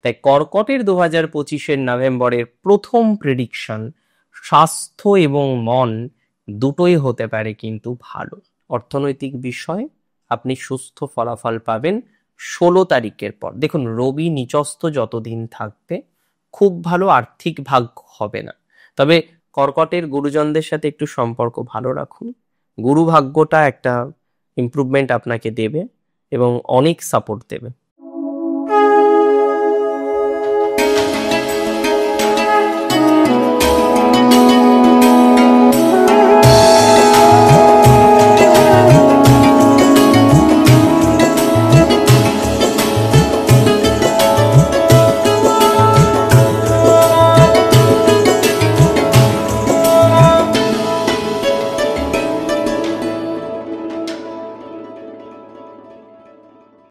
তাই কর্কটের 2025 নভেম্বরের প্রথম প্রেডিকশন স্বাস্থ্য এবং মন দুটোই হতে পারে কিন্তু ভালো। অর্থনৈতিক বিষয় আপনি সুস্থ ফলাফল পাবেন 16 তারিখের পর। দেখুন, রবি নিচস্থ যতদিন থাকবে খুব ভালো আর্থিক ভাগ্য হবে না, তবে কর্কটের গুরুজনদের সাথে একটু সম্পর্ক ভালো রাখুন। গুরু ভাগ্যটা একটা ইমপ্রুভমেন্ট আপনাকে দেবে এবং অনেক সাপোর্ট দেবে।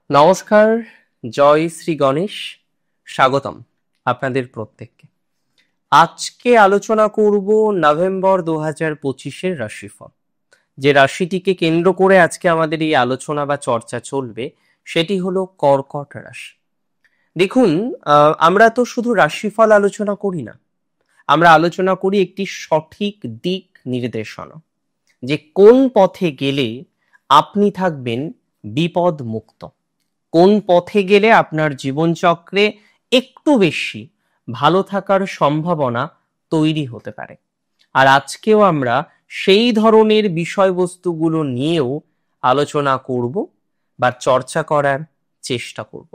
নমস্কার, জয় শ্রী গণেশ, স্বাগতম আপনাদের প্রত্যেককে। আজকে আলোচনা করব নভেম্বর 2025 রাশিফল। যে রাশিটিকে কেন্দ্র করে আজকে আমাদের এই আলোচনা বা চর্চা চলবে সেটি হলো কর্কট রাশি। দেখুন, আমরা তো শুধু রাশিফল আলোচনা করি না, আমরা আলোচনা করি একটি সঠিক দিক নির্দেশনা, যে কোন পথে গেলে আপনি থাকবেন বিপদ মুক্ত, কোন পথে গেলে আপনার জীবনচক্রে একটু বেশি ভালো থাকার সম্ভাবনা তৈরি হতে পারে। আর আজকেও আমরা সেই ধরনের বিষয়বস্তুগুলো নিয়েও আলোচনা করব বা চর্চা করার চেষ্টা করব।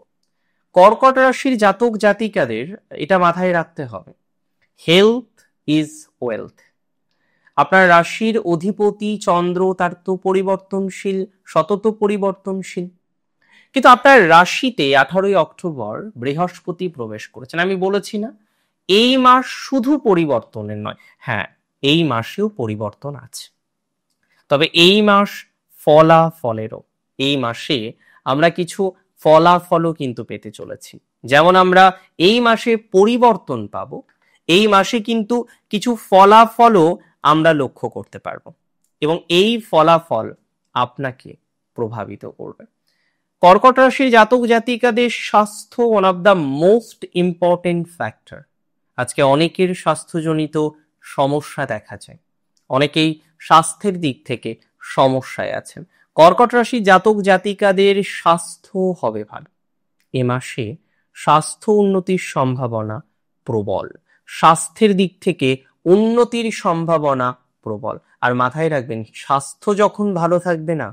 কর্কট রাশির জাতক জাতিকাদের এটা মাথায় রাখতে হবে, হেলথ ইজ ওয়েলথ। আপনার রাশির অধিপতি চন্দ্র, তার তো পরিবর্তনশীল, সতত পরিবর্তনশীল, কিন্তু আপনার রাশিতে 18 অক্টোবর বৃহস্পতি প্রবেশ করেছেন। আমি বলেছি না, এই মাস শুধু পরিবর্তনের নয়, হ্যাঁ এই মাসেও পরিবর্তন আছে, তবে এই মাস ফলাফলেরও। এই মাসে আমরা কিছু ফলাফলও কিন্তু পেতে চলেছি। যেমন আমরা এই মাসে পরিবর্তন পাবো, এই মাসে কিন্তু কিছু ফলাফলও আমরা লক্ষ্য করতে পারবো এবং এই ফলাফল আপনাকে প্রভাবিত করবে। কর্কট রাশির জাতক জাতিকাদের স্বাস্থ্য one of the most important factor. আজকে অনেকের স্বাস্থ্যজনিত সমস্যা দেখা যায়, অনেকেই স্বাস্থ্যের দিক থেকে সমস্যায় আছেন। কর্কট রাশির জাতক জাতিকাদের স্বাস্থ্য হবে ভালো। এ মাসে স্বাস্থ্য উন্নতির সম্ভাবনা প্রবল, স্বাস্থ্যের দিক থেকে উন্নতির সম্ভাবনা প্রবল। আর মাথায় রাখবেন, স্বাস্থ্য যখন ভালো থাকবে না,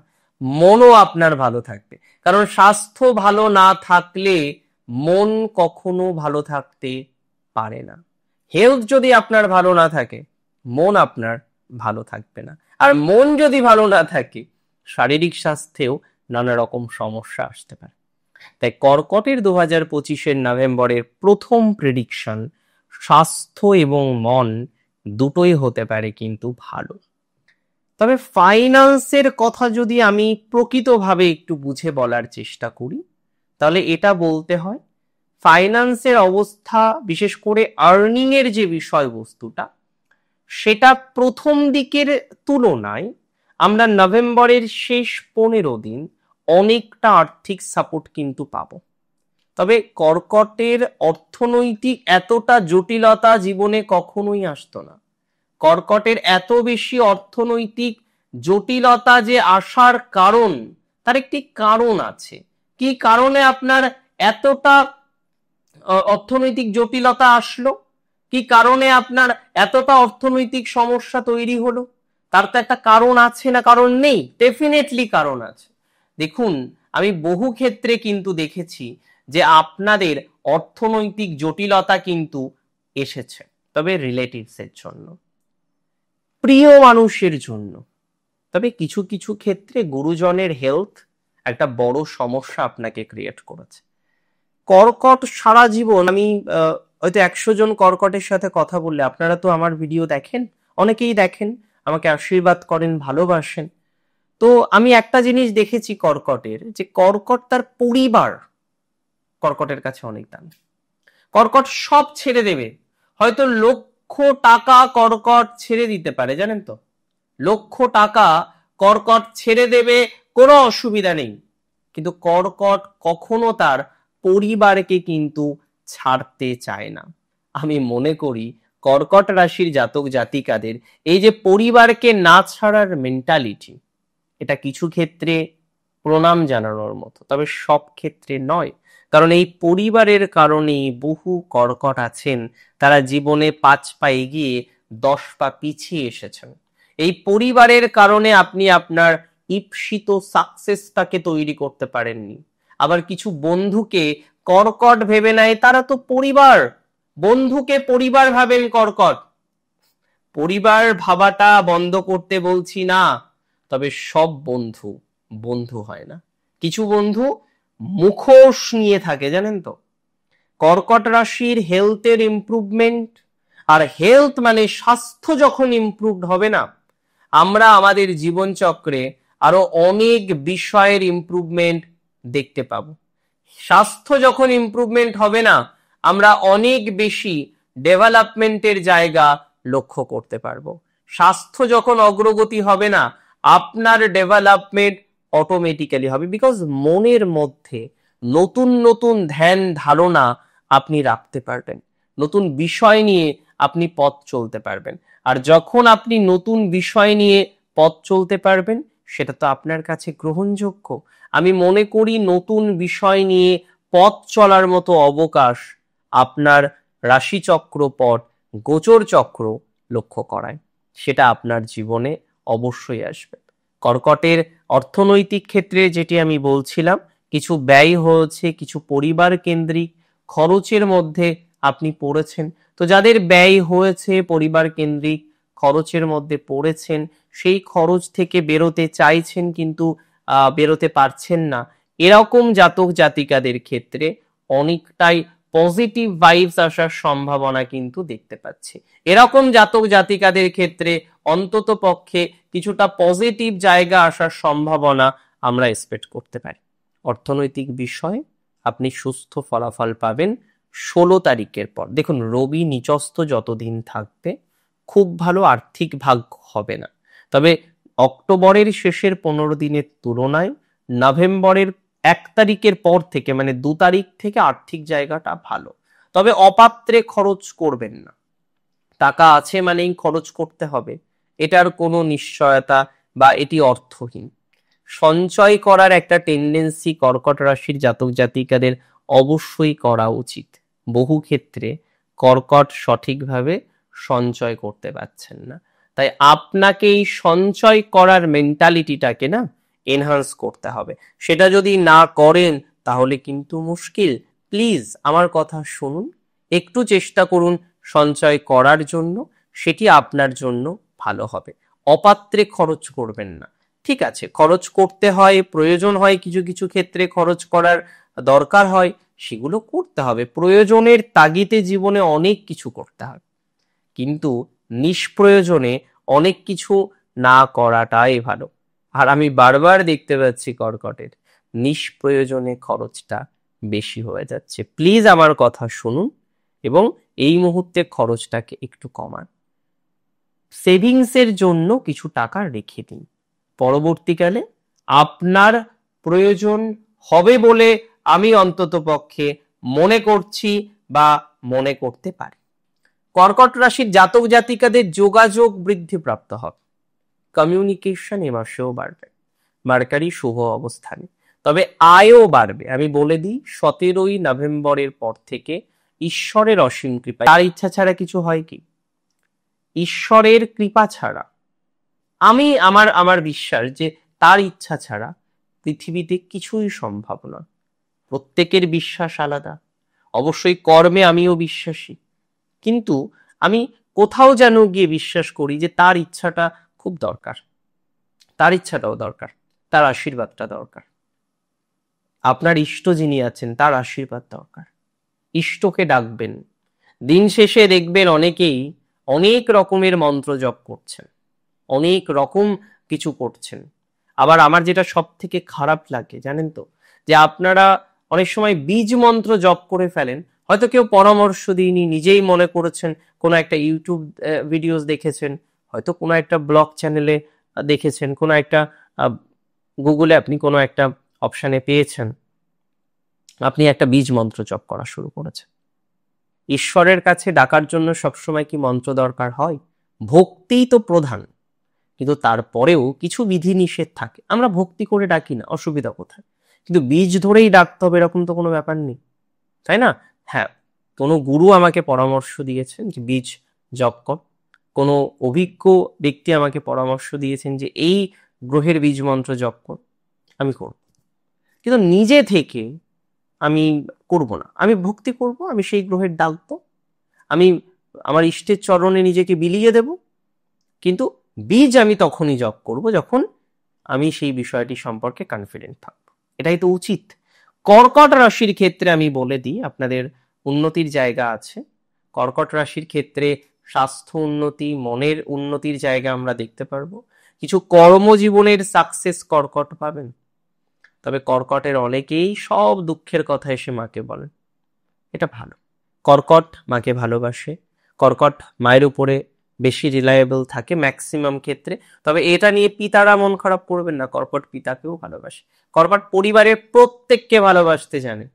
মনও আপনার ভালো থাকবে, কারণ স্বাস্থ্য ভালো না থাকলে মন কখনো ভালো থাকতে পারে না। হেলথ যদি আপনার ভালো না থাকে, মন আপনার ভালো থাকবে না, আর মন যদি ভালো না থাকে, শারীরিক স্বাস্থ্যেও নানা রকম সমস্যা আসতে পারে। তাই কর্কটের 2025 নভেম্বরের প্রথম প্রেডিকশন স্বাস্থ্য এবং মন দুটোই হতে পারে কিন্তু ভালো। তবে ফাইন্যান্সের কথা যদি আমি প্রকৃতভাবে একটু বুঝে বলার চেষ্টা করি, তাহলে এটা বলতে হয় ফাইন্যান্সের অবস্থা, বিশেষ করে আর্নিং এর যে বিষয়বস্তুটা, সেটা প্রথম দিকের তুলনায় আমরা নভেম্বরের শেষ 15 দিন অনেকটা আর্থিক সাপোর্ট কিন্তু পাবো। তবে কর্কটের অর্থনৈতিক এতটা জটিলতা জীবনে কখনোই আসতো না। কর্কটের এত বেশি অর্থনৈতিক জটিলতা যে আসার কারণ, তার একটি কারণ আছে। কি কারণে আপনার এতটা অর্থনৈতিক জটিলতা আসলো, কি কারণে আপনার এতটা অর্থনৈতিক সমস্যা তৈরি হলো, তার তো একটা কারণ আছে, না কারণ নেই? ডেফিনেটলি কারণ আছে। দেখুন, আমি বহু ক্ষেত্রে কিন্তু দেখেছি যে আপনাদের অর্থনৈতিক জটিলতা কিন্তু এসেছে, তবে রিলেটিভস এর জন্য, প্রিয় মানুষের জন্য। তবে কিছু কিছু ক্ষেত্রে গুরুজনের হেলথ একটা বড় সমস্যা আপনাকে ক্রিয়েট করেছে। কর্কট সারা জীবন, আমি হয়তো 100 জন কর্কটের সাথে কথা বললে, আপনারা তো আমার ভিডিও দেখেন, অনেকেই দেখেন, আমাকে আশীর্বাদ করেন, ভালোবাসেন। তো আমি একটা জিনিস দেখেছি কর্কটের, যে কর্কট তার পরিবার কর্কটের কাছে অনেক দাম। কর্কট সব ছেড়ে দেবে, হয়তো লক্ষ টাকা কর্কট ছেড়ে দিতে পারে, জানেন তো? লক্ষ টাকা কর্কট ছেড়ে দেবে, কোনো অসুবিধা নেই, কিন্তু কর্কট কখনো তার পরিবারকে কিন্তু ছাড়তে চায় না। আমি মনে করি কর্কট রাশির জাতক জাতিকাদের এই যে পরিবারকে না ছাড়ার মেন্টালিটি, এটা কিছু ক্ষেত্রে প্রণাম জানানোর মতো, তবে সব ক্ষেত্রে নয়। কারণ এই পরিবারের কারণেই বহু কর্কট আছেন তারা জীবনে 5 পা এগিয়ে 10 পা পিছিয়ে এসেছেন। এই পরিবারের কারণে আপনি আপনার ঈপ্সিত সাকসেসটাকে তৈরি করতে পারেননি। আবার কিছু বন্ধুকে কর্কট ভেবে নেয়, তারা তো পরিবার। বন্ধুকে পরিবার ভাবেন কর্কট। পরিবার ভাবাটা বন্ধ করতে বলছি না, তবে সব বন্ধু বন্ধু হয় না। কিছু বন্ধু মুখোশ নিয়ে থাকে, জানেন তো। কর্কট রাশির হেলথের ইমপ্রুভমেন্ট, আর হেলথ মানে স্বাস্থ্য যখন ইমপ্রুভড হবে না, আমরা আমাদের জীবনচক্রে আরো অনেক বিষয়ের ইমপ্রুভমেন্ট দেখতে পাবো। স্বাস্থ্য যখন ইমপ্রুভমেন্ট হবে না, আমরা অনেক বেশি ডেভেলপমেন্টের জায়গা লক্ষ্য করতে পারবো। স্বাস্থ্য যখন অগ্রগতি হবে না, আপনার ডেভেলপমেন্ট অটোমেটিক্যালি হবে, বিকজ মনের মধ্যে নতুন নতুন ধ্যান ধারণা আপনি রাখতে পারবেন, নতুন বিষয় নিয়ে আপনি পথ চলতে পারবেন। আর যখন আপনি নতুন বিষয় নিয়ে পথ চলতে পারবেন, সেটা তো আপনার কাছে গ্রহণযোগ্য। আমি মনে করি নতুন বিষয় নিয়ে পথ চলার মতো অবকাশ আপনার রাশিচক্র পথ গোচর চক্র লক্ষ্য করায়, সেটা আপনার জীবনে অবশ্যই আসবে। কর্কটের অর্থনৈতিক ক্ষেত্রে যেটি আমি বলছিলাম, কিছু ব্যয় হয়েছে, কিছু পরিবার কেন্দ্রিক খরচের মধ্যে আপনি পড়েছেন। তো যাদের ব্যয় হয়েছে, পরিবার কেন্দ্রিক খরচের মধ্যে পড়েছেন, সেই খরচ থেকে বেরোতে চাইছেন কিন্তু বেরোতে পারছেন না, এরকম জাতক জাতিকাদের ক্ষেত্রে অনেকটাই পজিটিভ ভাইবস আসার সম্ভাবনা কিন্তু দেখতে পাচ্ছি। এরকম জাতক জাতিকাদের ক্ষেত্রে অন্তত পক্ষে কিছুটা পজিটিভ জায়গা আসার সম্ভাবনা আমরা এক্সপেক্ট করতে পারি। অর্থনৈতিক বিষয় আপনি সুস্থ ফলাফল পাবেন 16 তারিখের পর। দেখুন, রবি নিচস্থ যতদিন থাকবে খুব ভালো আর্থিক ভাগ্য হবে না, তবে অক্টোবরের শেষের 15 দিনের তুলনায় নভেম্বরের 1 তারিখের পর থেকে, মানে 2 তারিখ থেকে আর্থিক জায়গাটা ভালো। তবে অপাত্রে খরচ করবেন না। টাকা আছে মানেই খরচ করতে হবে, এটার কোনো নিশ্চয়তা বা এটি অর্থহীন। সঞ্চয় করার একটা টেন্ডেন্সি কর্কট রাশির জাতক জাতিকাদের অবশ্যই করা উচিত। বহু ক্ষেত্রে কর্কট সঠিকভাবে সঞ্চয় করতে পারছেন না, তাই আপনাকে এই সঞ্চয় করার মেন্টালিটিটাকে না এনহান্স করতে হবে। সেটা যদি না করেন তাহলে কিন্তু মুশকিল। প্লিজ আমার কথা শুনুন, একটু চেষ্টা করুন সঞ্চয় করার জন্য, সেটি আপনার জন্য ভালো হবে। অপাত্রে খরচ করবেন না। ঠিক আছে, খরচ করতে হয়, প্রয়োজন হয়, কিছু কিছু ক্ষেত্রে খরচ করার দরকার হয়, সেগুলো করতে হবে। প্রয়োজনের তাগিদে জীবনে অনেক কিছু করতে হয়, কিন্তু নিষ্প্রয়োজনে অনেক কিছু না করাটাই ভালো। আর আমি বারবার দেখতে পাচ্ছি কর্কটের নিষ্প্রয়োজনে খরচটা বেশি হয়ে যাচ্ছে। প্লিজ আমার কথা শুনুন এবং এই মুহূর্তে খরচটাকে একটু কমান। সেভিংসের জন্য কিছু টাকা রেখে দিন, পরবর্তীকালে আপনার প্রয়োজন হবে বলে আমি অন্তত পক্ষে মনে করছি বা মনে করতে পারি। কর্কট রাশির জাতক জাতিকাদের যোগাযোগ বৃদ্ধি প্রাপ্ত হবে, কমিউনিকেশন এ মাসেও বাড়বে, মার্কারি শুভ অবস্থানে। তবে আয়ও বাড়বে। আমি বলে দিই, 17ই নভেম্বরের পর থেকে ঈশ্বরের অসীম কৃপা, তার ইচ্ছা ছাড়া কিছু হয় কি? ঈশ্বরের কৃপা ছাড়া, আমি আমার বিশ্বাস যে তার ইচ্ছা ছাড়া পৃথিবীতে কিছুই সম্ভব নয়। প্রত্যেকের বিশ্বাস আলাদা, অবশ্যই কর্মে আমিও বিশ্বাসী, কিন্তু আমি কোথাও যেন গিয়ে বিশ্বাস করি যে তার ইচ্ছাটা খুব দরকার, তার ইচ্ছাটাও দরকার, তার আশীর্বাদটা দরকার। আপনার ইষ্ট যিনি আছেন তার আশীর্বাদ দরকার। ইষ্টকে ডাকবেন। দিন শেষে দেখবেন অনেকেই অনেক রকমের মন্ত্র জপ করছেন, অনেক রকম কিছু করছেন। আবার আমার যেটা সব থেকে খারাপ লাগে জানেন তো, যে আপনারা অনেক সময় বীজ মন্ত্র জপ করে ফেলেন, হয়তো কেউ পরামর্শ দিইনি, নিজেই মনে করেছেন, কোনো একটা ইউটিউব ভিডিওস দেখেছেন, হয়তো কোনো একটা ব্লগ চ্যানেলে দেখেছেন, কোনো একটা গুগলে আপনি কোনো একটা অপশানে পেয়েছেন, আপনি একটা বীজ মন্ত্র জপ করা শুরু করেছেন। ঈশ্বরের কাছে ডাকার জন্য সবসময় কি মন্ত্র দরকার হয়? ভক্তিই তো প্রধান, কিন্তু তারপরেও কিছু বিধিনিষেধ থাকে। আমরা ভক্তি করে ডাকি না, অসুবিধা কোথায়? কিন্তু বীজ ধরেই ডাকতে হবে এরকম তো কোনো ব্যাপার নেই, তাই না? হ্যাঁ, কোনো গুরু আমাকে পরামর্শ দিয়েছেন যে বীজ জপ কর, কোনো অভিজ্ঞ ব্যক্তি আমাকে পরামর্শ দিয়েছেন যে এই গ্রহের বীজ মন্ত্র জপ কর, আমি করব। কিন্তু নিজে থেকে আমি করব না। আমি ভক্তি করব, আমি সেই গ্রহের ডাকবো, আমি আমার ইষ্টের চরণে নিজেকে বিলিয়ে দেব, কিন্তু বীজ আমি তখনই জপ করব যখন আমি সেই বিষয়টি সম্পর্কে কনফিডেন্ট থাকবো। এটাই তো উচিত। কর্কট রাশির ক্ষেত্রে আমি বলে দিই, আপনাদের উন্নতির জায়গা আছে। কর্কট রাশির ক্ষেত্রে স্বাস্থ্য উন্নতি, মনের উন্নতির জায়গা আমরা দেখতে পারবো। কিছু কর্মজীবনের সাকসেস কর্কট পাবেন। তবে কর্কটের অনেকেই সব দুঃখের কথা এসে মাকে বলেন, এটা ভালো। কর্কট মাকে ভালোবাসে, কর্কট মায়ের উপরে বেশি রিলায়েবল থাকে ম্যাক্সিমাম ক্ষেত্রে। তবে এটা নিয়ে পিতারা মন খারাপ করবেন না, কর্কট পিতাকেও ভালোবাসে। কর্কট পরিবারের প্রত্যেককে ভালোবাসতে জানে,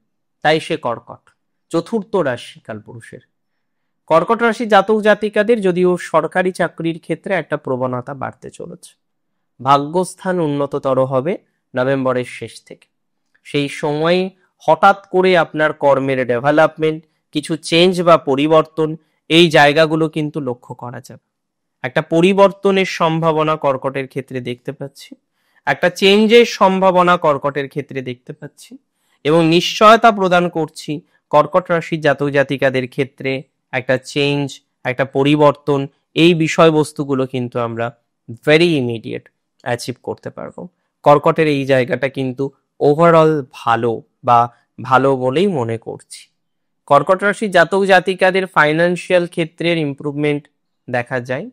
তাই সে কর্কট। চতুর্থ রাশি কালপুরুষের কর্কট রাশি জাতক জাতিকাদের যদিও সরকারি চাকরির ক্ষেত্রে একটা প্রবণতা বাড়তে চলেছে। ভাগ্যস্থান উন্নততর হবে নভেম্বরের শেষ থেকে। সেই সময়ে হঠাৎ করে আপনার কর্মের ডেভেলপমেন্ট, কিছু চেঞ্জ বা পরিবর্তন, এই জায়গাগুলো কিন্তু লক্ষ্য করা যাবে। একটা পরিবর্তনের সম্ভাবনা কর্কটের ক্ষেত্রে দেখতে পাচ্ছি, একটা চেঞ্জের সম্ভাবনা কর্কটের ক্ষেত্রে দেখতে পাচ্ছি, এবং নিশ্চয়তা প্রদান করছি কর্কট রাশির জাতক জাতিকাদের ক্ষেত্রে একটা চেঞ্জ, একটা পরিবর্তন, এই বিষয়বস্তুগুলো কিন্তু আমরা ভেরি ইমিডিয়েট অ্যাচিভ করতে পারবো। কর্কটের এই জায়গাটা কিন্তু ওভারঅল ভালো বা ভালো বলেই মনে করছি। কর্কট রাশি জাতক জাতিকাদের ফাইন্যান্সিয়াল ক্ষেত্রের ইমপ্রুভমেন্ট দেখা যায়।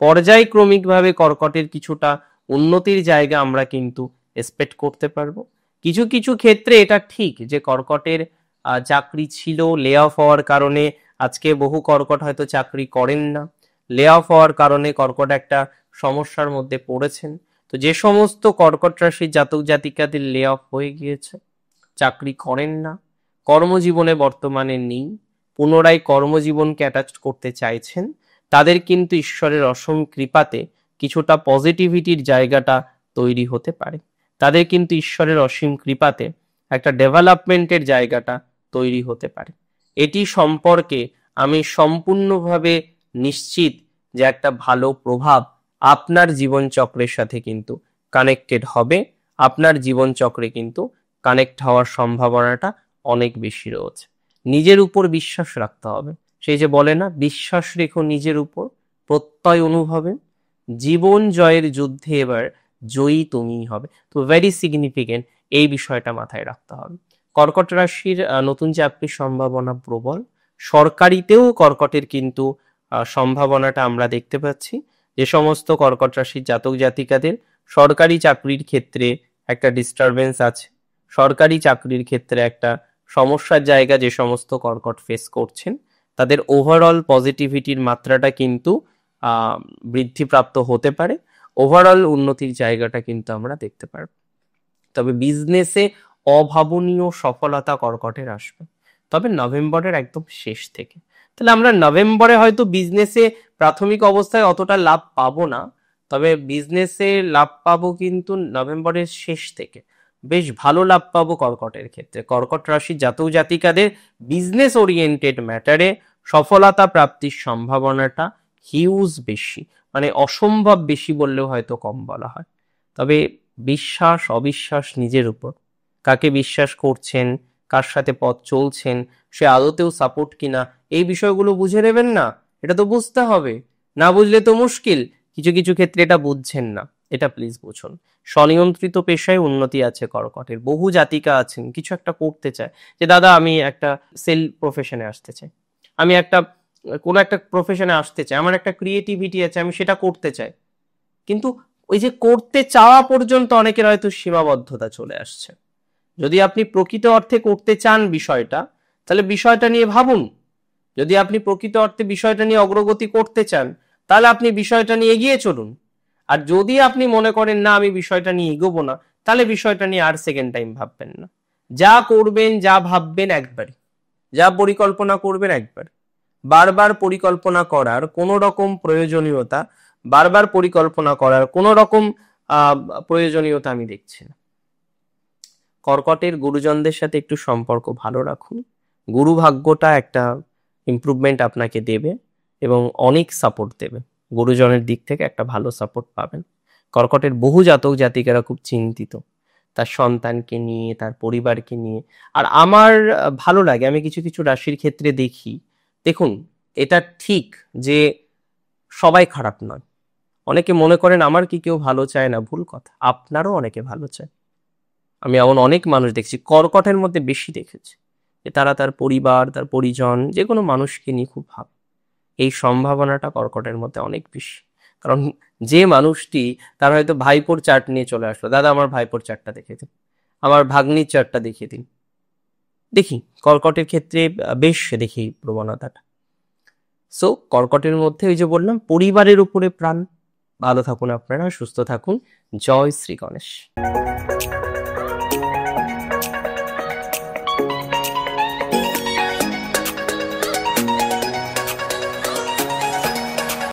পর্যায়ক্রমিকভাবে কর্কটের কিছুটা উন্নতির জায়গা আমরা কিন্তু এক্সপেক্ট করতে পারবো। কিছু কিছু ক্ষেত্রে এটা ঠিক যে কর্কটের চাকরি ছিল, লে অফ হওয়ার কারণে আজকে বহু কর্কট হয়তো চাকরি করেন না। লে অফ হওয়ার কারণে কর্কট একটা সমস্যার মধ্যে পড়েছেন। তো যে সমস্ত কর্কট রাশির জাতক জাতিকাদের লে অফ হয়ে গিয়েছে, চাকরি করেন না, কর্মজীবনে বর্তমানে নেই, পুনরায় কর্মজীবনকে অ্যাটাচ করতে চাইছেন, তাদের কিন্তু ঈশ্বরের অসীম কৃপাতে কিছুটা পজিটিভিটির জায়গাটা তৈরি হতে পারে। তাদের কিন্তু ঈশ্বরের অসীম কৃপাতে একটা ডেভেলপমেন্টের জায়গাটা তৈরি হতে পারে। এটি সম্পর্কে আমি সম্পূর্ণভাবে নিশ্চিত যে একটা ভালো প্রভাব আপনার জীবনচক্রের সাথে কিন্তু কানেক্টেড হবে। আপনার জীবনচক্রে কিন্তু কানেক্ট হওয়ার সম্ভাবনাটা অনেক বেশি রয়েছে। নিজের উপর বিশ্বাস রাখতে হবে। সেই যে বলে না, বিশ্বাস রেখো নিজের উপর, প্রত্যয় অনুভবে, জীবন জয়ের যুদ্ধে এবার জয়ী তুমিই হবে। তো ভেরি সিগনিফিকেন্ট, এই বিষয়টা মাথায় রাখতে হবে। কর্কট রাশির নতুন চাকরির সম্ভাবনা প্রবল। সরকারিতেও কর্কটের কিন্তু সম্ভাবনাটা আমরা দেখতে পাচ্ছি। যে সমস্ত কর্কট রাশির জাতক জাতিকাদের সরকারি চাকরির ক্ষেত্রে একটা ডিস্টারবেন্স আছে, সরকারি চাকরির ক্ষেত্রে একটা সমস্যার জায়গা যে সমস্ত কর্কট ফেস করছেন, তাদের ওভারঅল পজিটিভিটির মাত্রাটা কিন্তু বৃদ্ধিপ্রাপ্ত হতে পারে। ওভারঅল উন্নতির জায়গাটা কিন্তু আমরা দেখতে পারব। তবে বিজনেসে অভাবনীয় সফলতা কর্কটের আসবে, তবে নভেম্বরের একদম শেষ থেকে। তাহলে আমরা নভেম্বরে হয়তো বিজনেসে প্রাথমিক অবস্থায় অতটা লাভ পাবো না, তবে বিজনেসে লাভ পাবো কিন্তু নভেম্বরের শেষ থেকে। বেশ ভালো লাভ পাবো কর্কটের ক্ষেত্রে। কর্কট রাশি জাতক জাতিকাদের বিজনেস ওরিয়েন্টেড ম্যাটারে সফলতা প্রাপ্তির সম্ভাবনাটা হিউজ বেশি, মানে অসম্ভব বেশি বললেও হয়তো কম বলা হয়। তবে বিশ্বাস অবিশ্বাস নিজের উপর, কাকে বিশ্বাস করছেন, কার সাথে পথ চলছেন, সে আদতেও সাপোর্ট কিনা, এই বিষয়গুলো বুঝে নেবেন না। এটা তো বুঝতে হবে, না বুঝলে তো মুশকিল। কিছু কিছু ক্ষেত্রে এটা বুঝছেন না, এটা প্লিজ বুঝুন। স্বনিয়ন্ত্রিত পেশায় উন্নতি আছে কর্কটের। বহু জাতিকা আছেন কিছু একটা করতে চায়, যে দাদা আমি একটা সেল প্রফেশনে আসতে চাই, আমি একটা কোনো একটা প্রফেশনে আসতে চাই, আমার একটা ক্রিয়েটিভিটি আছে, আমি সেটা করতে চাই। কিন্তু ওই যে করতে চাওয়া পর্যন্ত অনেকের হয়তো সীমাবদ্ধতা চলে আসছে। যদি আপনি প্রকৃত অর্থে করতে চান বিষয়টা, তাহলে বিষয়টা নিয়ে ভাবুন। যদি আপনি প্রকৃত অর্থে বিষয়টা নিয়ে অগ্রগতি করতে চান, তাহলে আপনি বিষয়টা নিয়ে এগিয়ে চলুন। আর যদি আপনি মনে করেন না আমি বিষয়টা নিয়ে এগোবো না, তাহলে বিষয়টা নিয়ে আর সেকেন্ড টাইম ভাববেন না। যা করবেন, যা ভাববেন একবারই, যা পরিকল্পনা করবেন একবার, বারবার পরিকল্পনা করার কোনো রকম প্রয়োজনীয়তা, বারবার পরিকল্পনা করার কোনো রকম প্রয়োজনীয়তা আমি দেখছি না। কর্কটের গুরুজনদের সাথে একটু সম্পর্ক ভালো রাখুন। গুরু ভাগ্যটা একটা ইমপ্রুভমেন্ট আপনাকে দেবে এবং অনেক সাপোর্ট দেবে। গুরুজনের দিক থেকে একটা ভালো সাপোর্ট পাবেন। কর্কটের বহু জাতক জাতিকারা খুব চিন্তিত তার সন্তানকে নিয়ে, তার পরিবারকে নিয়ে। আর আমার ভালো লাগে, আমি কিছু কিছু রাশির ক্ষেত্রে দেখি, দেখুন এটা ঠিক যে সবাই খারাপ নয়। অনেকে মনে করেন আমার কি কেউ ভালো চায় না, ভুল কথা। আপনারও অনেকে ভালো চায়। আমি এমন অনেক মানুষ দেখছি, কর্কটের মধ্যে বেশি দেখেছি, যে তারা তার পরিবার, তার পরিজন, যে কোনো মানুষকে নিয়ে খুব ভাবে। এই সম্ভাবনাটা কর্কটের মধ্যে অনেক বেশি। কারণ যে মানুষটি তার হয়তো ভাইপোর চার্ট নিয়ে চলে আসলো, দাদা আমার ভাইপোর চার্টটা দেখিয়ে দিন, আমার ভাগ্নির চার্টটা দেখিয়ে দিন, দেখি কর্কটের ক্ষেত্রে বেশ দেখি প্রবণতাটা। সো কর্কটের মধ্যে ওই যে বললাম, পরিবারের উপরে প্রাণ। ভালো থাকুন আপনারা, সুস্থ থাকুন। জয় শ্রী গণেশ।